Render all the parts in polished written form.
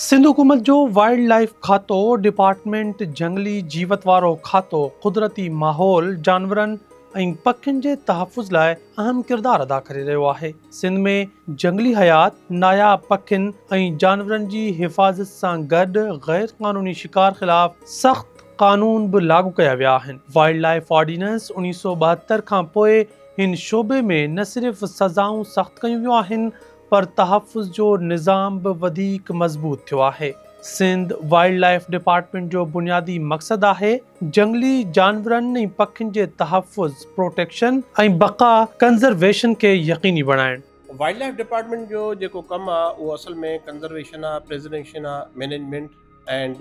सिंध हुकूमत जो wild life खातो डिपार्टमेंट जंगली जीवत वारो खातो कुदरती माहौल जानवरनि ऐं पखियुनि जे तहफ़ुज़ लाइ अहम किरदारु अदा करे रहियो आहे। सिंध में जंगली हयात, नायाब पखियुनि ऐं जानवरनि जी हिफ़ाज़त सां गॾु गैर क़ानूनी शिकार ख़िलाफ़ सख़्त क़ानून बि लागू कया विया आहिनि। वाइल्ड लाइफ ऑर्डिनेंस 1972 खां पोइ हिन शोबे में न सिर्फ़ सज़ाऊं सख़्त कयूं वियूं आहिनि पर तहफ़ुज़ जो निज़ाम बि वधीक मज़बूत थियो आहे। सिंध वाइल्ड लाइफ डिपार्टमेंट जो बुनियादी मक़सदु आहे जंगली जानवरनि ऐं पखियुनि जे तहफ़ुज़, प्रोटेक्शन ऐं बक़ा कंज़र्वेशन खे यक़ीनी बणाइणु। वाइल्ड लाइफ डिपार्टमेंट जो जेको कमु आहे उहो असल में कंज़र्वेशन आहे, प्रिजर्वेशन आहे, मैनेजमेंट एंड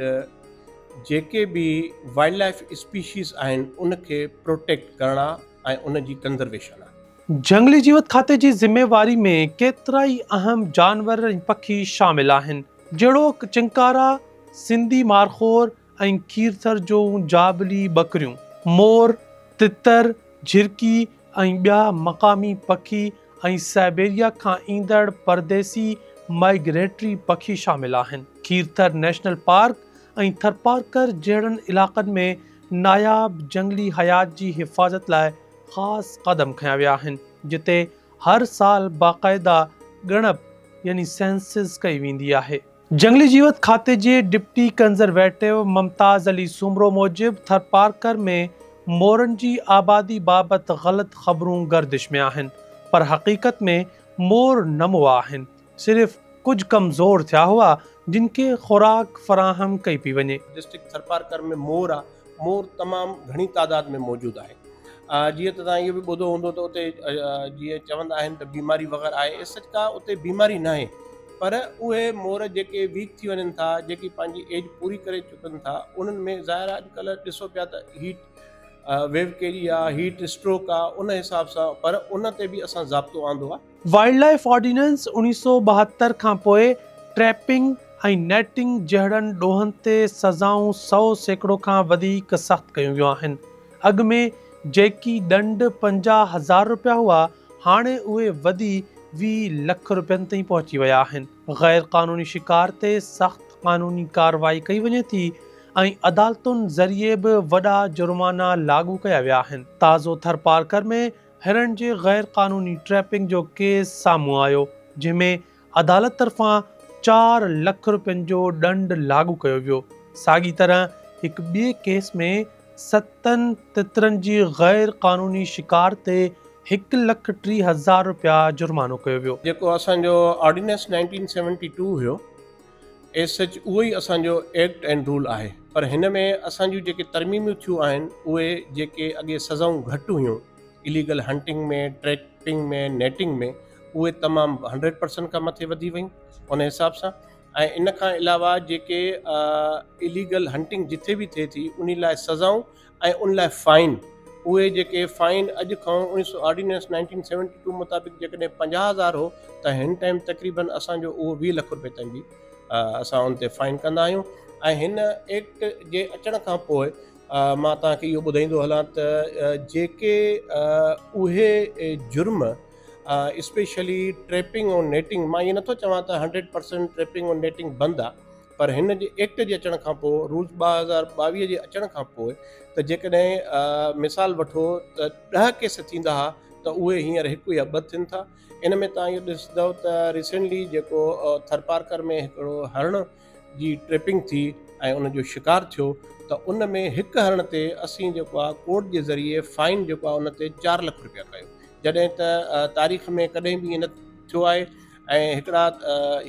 जेके बि वाइल्ड लाइफ स्पीशीज़ आहिनि उनखे प्रोटेक्ट करणा ऐं उन जी कंज़र्वेशन आहे। जंगली जीवत खाते जी ज़िम्मेवारी में केतिरा ई अहम जानवर ऐं पखी शामिल आहिनि, जहिड़ोक चिंकारा, सिंधी मारखोर ऐं खीरथर जूं जाबिली बकरियूं, मोर, तितर, झिरकी ऐं ॿिया मक़ामी पखी ऐं साइबेरिया खां ईंदड़ परदेसी माइग्रेटरी पखी शामिल आहिनि। खीरथर नेशनल पार्क ऐं थरपारकर जहिड़नि इलाक़नि में नायाब जंगली हयात जी हिफ़ाज़त लाइ ख़ासि क़दम खयां विया आहिनि, जिते हर साल बाक़ाइदा ॻणप यानी सेंसस कई वेंदी आहे। जंगली जीवत खाते जे डिप्टी कंज़र्वेटिव मुमताज़ अली सुमरो मूजिब थरपारकर में मोरनि जी आबादी बाबति ग़लति ख़बरूं गर्दिश में आहिनि, पर हक़ीक़त में मोर न मुआ आहिनि, सिर्फ़ कुझु कमज़ोर थिया हुआ जिन खे खुराक फ़राहम कई पई वञे। डिस्ट्रिक्ट थरपारकर में मोर आहे, मोर तमामु घणी तादाद में मौजूदु आहे। जीअं त तव्हां इहो बि ॿुधो हूंदो त उते जीअं चवंदा आहिनि त बीमारी वग़ैरह आहे, सच का उते बीमारी न आहे, पर उहे मोर जेके वीक थी वञनि था, जेकी पंहिंजी एज पूरी करे चुकनि था, उन्हनि में ज़ाहिर आहे अॼुकल्ह ॾिसो पिया त हीट वेव कहिड़ी आहे, हीट स्ट्रोक आहे, उन हिसाब सां पर उन ते बि असां ज़ाब्तो आंदो आहे। वाइल्ड लाइफ ऑर्डिनेंस 1972 खां पोइ ट्रैपिंग ऐं नेटिंग जहिड़नि ॾोहनि ते सज़ाऊं 100% खां वधीक सख़्त कयूं वियूं आहिनि। अॻु में जेकी ॾंड 50,000 रुपया हुआ, हाणे उहे वधी 20 लख रुपयनि ताईं पहुची विया आहिनि। गैर क़ानूनी शिकार ते सख़्त क़ानूनी कार्रवाई कई वञे थी ऐं अदालतुनि ज़रिए बि वॾा जुर्माना लागू कया विया आहिनि। ताज़ो थरपारकर में हिरण जे गैर क़ानूनी ट्रैपिंग जो केस साम्हूं आयो, जंहिंमें अदालत तरफ़ां 4 लख रुपयनि जो ॾंड लागू कयो वियो। साॻी तरह हिकु ॿिए केस में 7 तितरनि जी गैर क़ानूनी शिकार ते 1,30,000 रुपया जुर्मानो कयो वियो। जेको असांजो ऑर्डिनेंस 1972 हुयो, एस सच उहो ई असांजो एक्ट एंड रूल आहे, पर हिन में असांजूं जेके तरमीमियूं थियूं आहिनि उहे जेके अॻे सज़ाऊं घटि हुयूं इलीगल हंटिंग में, ट्रैपिंग में, नेटिंग में, उहे तमामु 100% खां मथे वधी वयूं उन हिसाब सां। ऐं इन खां अलावा जेके इलीगल हंटिंग जिथे बि थिए थी उन लाइ सज़ाऊं ऐं उन लाइ फ़ाइन, उहे जेके फ़ाइन अॼु खां ऑर्डिनेंस 1972 मुताबिक़ जेकॾहिं 50,000 हो त हिन टाइम तक़रीबन असांजो उहो 20 लख रुपए ताईं बि असां उन ते फ़ाइन कंदा आहियूं। ऐं हिन एक्ट जे अचण खां पोइ मां तव्हांखे इहो ॿुधाईंदो हलां त जेके उहे जुर्म स्पेशली ट्रैपिंग ऐं नेटिंग, मां इहो नथो चवां त 100% ट्रैपिंग ऐं नेटिंग बंदि आहे, पर हिन जे एक्ट जे अचण खां पोइ, रूल्स 2022 जे अचण खां पोइ, त जेकॾहिं मिसाल वठो त 10 केस थींदा हुआ त उहे हींअर 1 या 2 थियनि था। इन में तव्हां इहो ॾिसंदव त रिसेंटली जेको थरपारकर में हिकिड़ो हरण जी ट्रैपिंग थी ऐं उन जो शिकार थियो, त उन में 1 हरण ते असीं जेको आहे कोर्ट जे ज़रिए फ़ाइन जेको आहे उन ते 4 लख रुपया कयो, जॾहिं त तारीख़ में कॾहिं बि ईअं न थियो आहे। ऐं हिकिड़ा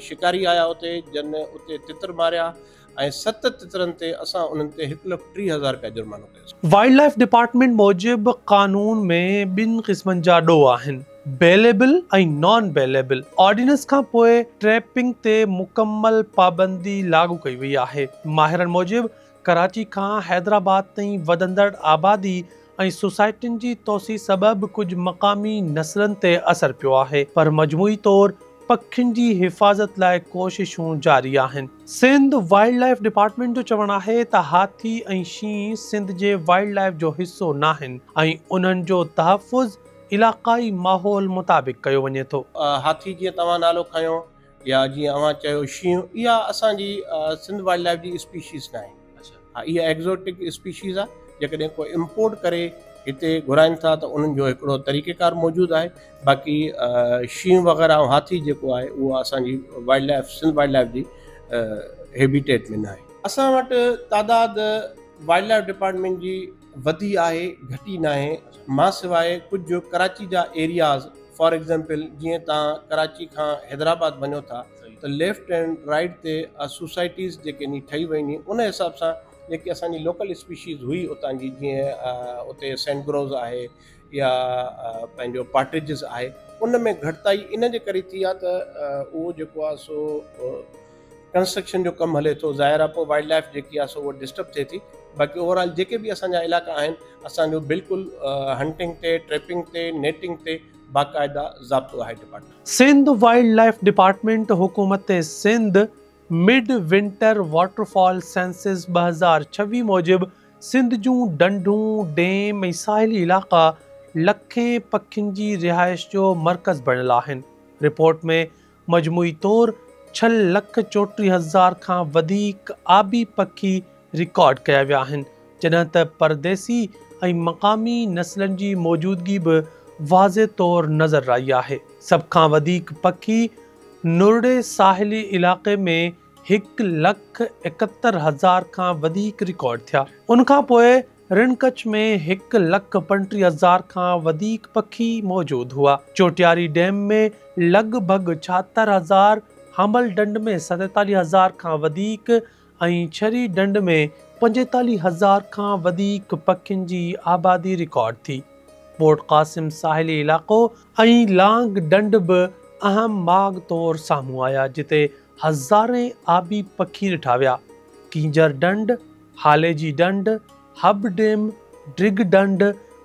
शिकारी आया उते जन उते तितर मारिया ऐं 7 तितरनि ते असां उन्हनि ते 1,30,000 रुपया जुर्मानो कयोसीं। वाइल्ड लाइफ डिपार्टमेंट मूजिब कानून में 2 क़िस्मनि जा ॾोह आहिनि, बेलेबल ऐं नॉन बेलेबल। ऑर्डिनेंस खां पोइ ट्रैपिंग ते मुकम्मल पाबंदी लागू कई वई आहे। माहिरनि मूजिब कराची खां हैदराबाद ताईं वधंदड़ आबादी ऐं सोसाइटियुनि जी तोसी सबबि कुझु मक़ामी नस्लनि ते असरु पियो आहे, पर मजमूई तौर पखियुनि जी हिफ़ाज़त लाइ कोशिशूं जारी आहिनि। सिंध वाइल्ड लाइफ डिपार्टमेंट जो चवणु आहे त हाथी ऐं शींहं सिंध जे वाइल्ड लाइफ जो हिसो न आहिनि ऐं उन्हनि जो तहफ़ुज़ इलाक़ाई माहौल मुताबिक़ कयो वञे थो। हाथी जीअं तव्हां नालो खयो, या जीअं अव्हां चयो शींहुं, इहा असांजी सिंध वाइल्ड लाइफ जी स्पीशीज़ न आहे। हा, इहा एक्ज़ोटिक स्पीशीज़ आहे। जेकॾहिं कोई इम्पोर्ट करे हिते घुराइनि था त उन्हनि जो हिकिड़ो तरीक़ेकार मौजूदु आहे। बाक़ी शींहुं वग़ैरह ऐं हाथी जेको आहे उहो असांजी wild life, Sindh wild life जी हेबिटेट में न आहे। असां वटि तादादु वाइल्ड लाइफ डिपार्टमेंट जी वधी आहे, घटी न आहे। मां सवाइ कुझु कराची जा एरियाज़, फॉर एग्ज़ाम्पल जीअं तव्हां कराची खां हैदराबाद वञो था त लेफ्ट एंड राइट ते सोसाइटीज़ जेके नी ठही वयूं आहिनि, उन हिसाब सां जेकी असांजी लोकल स्पीशीज़ हुई उतां जी, जीअं उते सेंट ग्रोव्स आहे या पंहिंजो पार्टिजिस आहे, उन में घटिताई इन जे करे थी आहे त उहो जेको आहे सो कंस्ट्रक्शन जो कमु हले थो। ज़ाहिर आहे पोइ वाइल्ड लाइफ जेकी आहे सो उहा डिस्टर्ब थिए थी। बाक़ी ओवरऑल जेके बि असांजा इलाइक़ा आहिनि, असांजो बिल्कुलु हंटिंग ते, ट्रैपिंग ते, नेटिंग ते बाक़ाइदा ज़ाब्तो आहे department. Sindh wild life department हुकूमत Sindh mid winter waterfowl census 2026 मूजिबि सिंध जूं डंडूं, डेम ऐं साहिली इलाइक़ा लखें पखियुनि जी रिहाइश जो मर्कज़ बणियल आहिनि। रिपोर्ट में मजमूई तौरु 6,34,000 खां वधीक आबी पखी रिकॉर्ड कया विया आहिनि, जॾहिं त परदेसी ऐं मक़ामी नस्लनि जी मौजूदगी बि वाज़े तौरु नज़र आई आहे। सभ खां वधीक पखी नुरड़े साहिली इलाइक़े में 1,71,000 खां वधीक रिकॉर्ड थिया। उनखां पोइ रिण कच्छ में 1,35,000 खां वधीक पखी मौजूदु हुआ। चोटियारी डैम में लॻभॻि 76,000, हमल डंड में 47,000 खां वधीक ऐं छरी डंड में 45,000 खां वधीक पखियुनि जी आबादी रिकॉर्ड थी। पोर्ट क़ासिम साहिली इलाइक़ो ऐं लांग डंड बि अहम माग तौरु साम्हूं आया, जिते हज़ारें आबी पखी ॾिठा विया। कींजर डंड, हालेजी डंड, हब डेम, ड्रिग डंड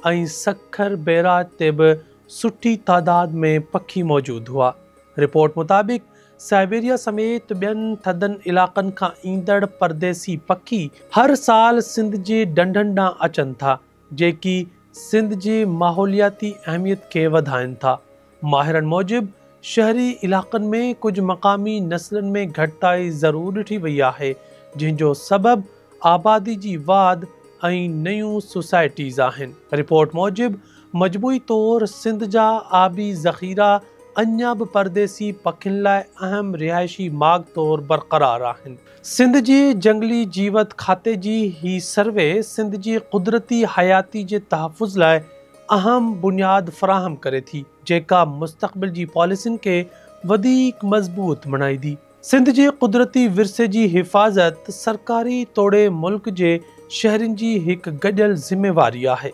ऐं सखर बैराज ते बि सुठी तादाद में पखी मौजूदु हुआ। रिपोर्ट मुताबिक़ साइबेरिया समेत ॿियनि थधनि इलाइक़नि खां ईंदड़ परदेसी पखी हर साल सिंध जे डंडनि ॾांहुं अचनि था, जेकी सिंध जे माहौलियाती अहमियत खे वधाइनि था। माहिरनि मूजिबि शहरी इलाइक़नि में कुझु मक़ामी नस्लनि में घटिताई ज़रूरु ॾिठी वई आहे, जंहिंजो सबबु आबादी जी वाध ऐं नयूं सोसाइटीज़ आहिनि। रिपोर्ट मूजिबि मजमूई तौरु सिंध जा आबी ज़ख़ीरा अञा बि परदेसी पखियुनि लाइ अहम रिहाइशी माग तौरु बरक़रार आहिनि। सिंध जे जंगली जीवत खाते जी ही सर्वे सिंध जी क़ुदरती हयाती जे तहफ़ुज़ लाइ अहम बुनियाद फ़राहम करे थी, जेका मुस्तक़बिल जी पॉलिसियुनि खे वधीक मज़बूत बणाईंदी। सिंध जे क़ुदरती विरसे जी हिफ़ाज़त सरकारी तोड़े मुल्क जे शहरनि जी हिकु गॾियल ज़िम्मेवारी आहे।